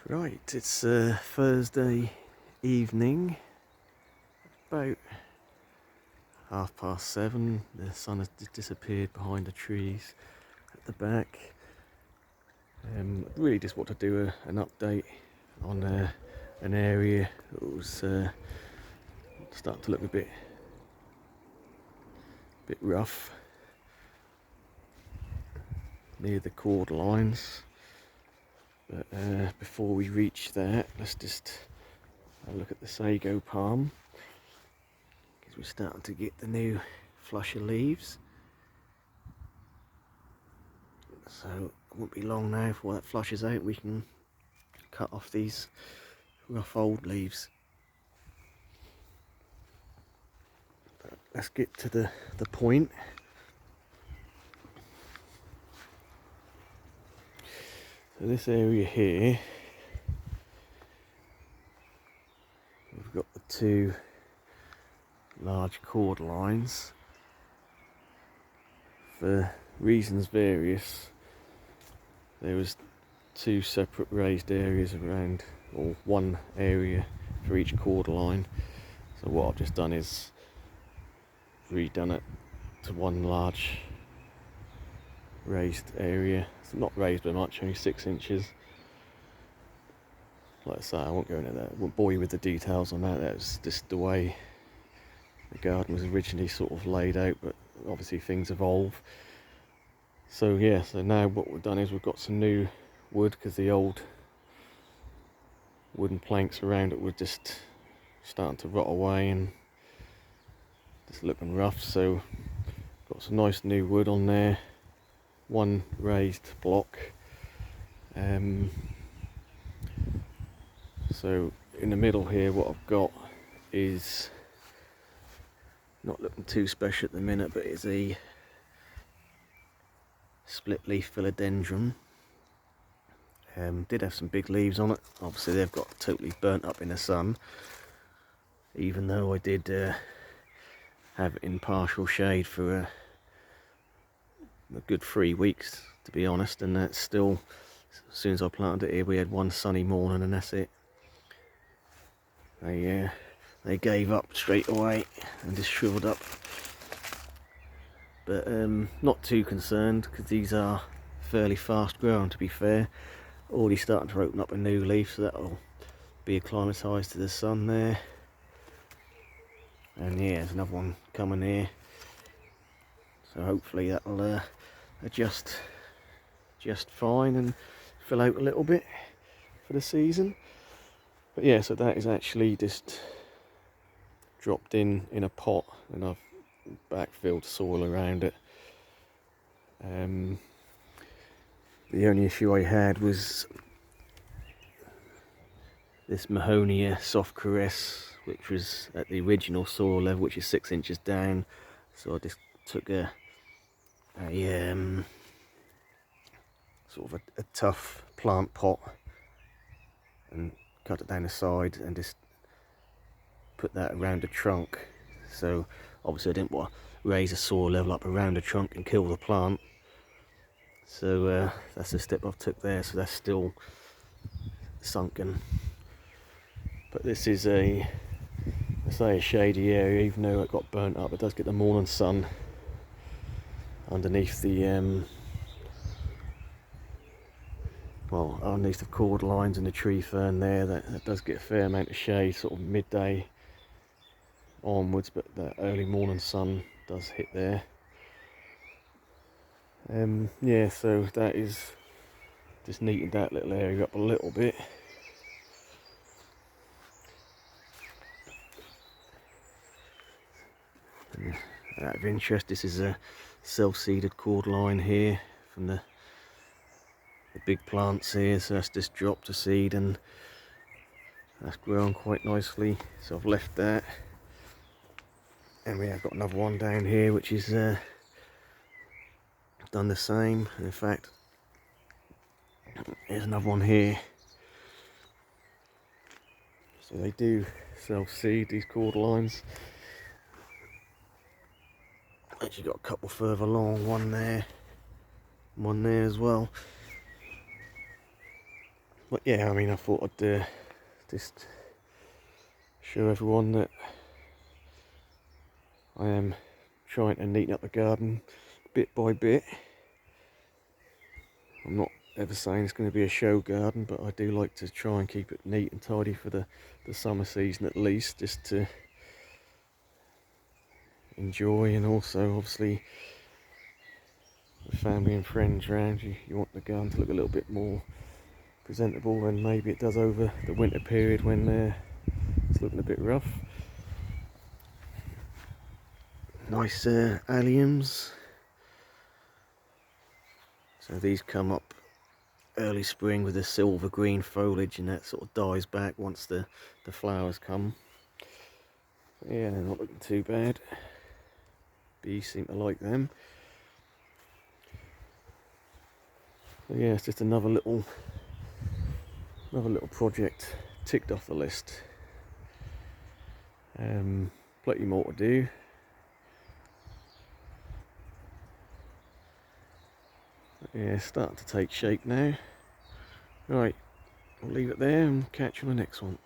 Right, it's Thursday evening, about 7:30. The sun has disappeared behind the trees at the back. Really just want to do an update on an area that was starting to look a bit rough near the cordylines. But before we reach that, let's just have a look at the Sago palm, because we're starting to get the new flush of leaves. So it won't be long now before that flushes out. We can cut off these rough old leaves. But let's get to the point. So this area here, we've got the two large cordylines. For reasons various, there was two separate raised areas around, or one area for each cordyline. So what I've just done is redone it to one large raised area. It's not raised by much, only 6 inches. Like I say, I won't go into that. I won't bore you with the details on that. That's just the way the garden was originally sort of laid out, but obviously things evolve. So yeah, so now what we've done is we've got some new wood, because the old wooden planks around it were just starting to rot away and just looking rough. So got some nice new wood on there, one raised block. So in the middle here, what I've got is not looking too special at the minute, but it's a split leaf Philodendron. Did have some big leaves on it. Obviously they've got totally burnt up in the sun, even though I did have it in partial shade for a good 3 weeks, to be honest. And that's still, as soon as I planted it here, we had one sunny morning and that's it. They gave up straight away and just shriveled up. But not too concerned, because these are fairly fast growing, to be fair. Already starting to open up a new leaf, so that'll be acclimatised to the sun there. And yeah, there's another one coming here, so hopefully that'll adjust just fine and fill out a little bit for the season. But yeah, so that is actually just dropped in a pot, and I've backfilled soil around it. The only issue I had was this Mahonia soft caress, which was at the original soil level, which is 6 inches down. So I just took a sort of a tough plant pot and cut it down the side and just put that around the trunk. So obviously I didn't want to raise the soil level up around the trunk and kill the plant. So that's the step I've took there. So that's still sunken. But this is a shady area, even though it got burnt up. It does get the morning sun underneath the underneath the cordylines and the tree fern there. That does get a fair amount of shade, sort of midday onwards, but the early morning sun does hit there. Yeah, so that is just neatened that little area up a little bit. And out of interest, this is a self-seeded cordyline here from the big plants here. So that's just dropped a seed and that's grown quite nicely. So I've left that, and we have got another one down here which is done the same. And in fact, there's another one here. So they do self-seed, these cordylines. Actually got a couple further along, one there as well. But yeah, I mean, I thought I'd just show everyone that I am trying to neaten up the garden bit by bit. I'm not ever saying it's going to be a show garden, but I do like to try and keep it neat and tidy for the summer season at least, just to enjoy, and also obviously with family and friends around, you want the garden to look a little bit more presentable than maybe it does over the winter period when it's looking a bit rough. Nice alliums. So these come up early spring with the silver green foliage, and that sort of dies back once the flowers come. But yeah, they're not looking too bad. Bees seem to like them. So yeah, it's just another little project ticked off the list. Plenty more to do. But yeah, it's starting to take shape now. Right, I'll leave it there and catch you on the next one.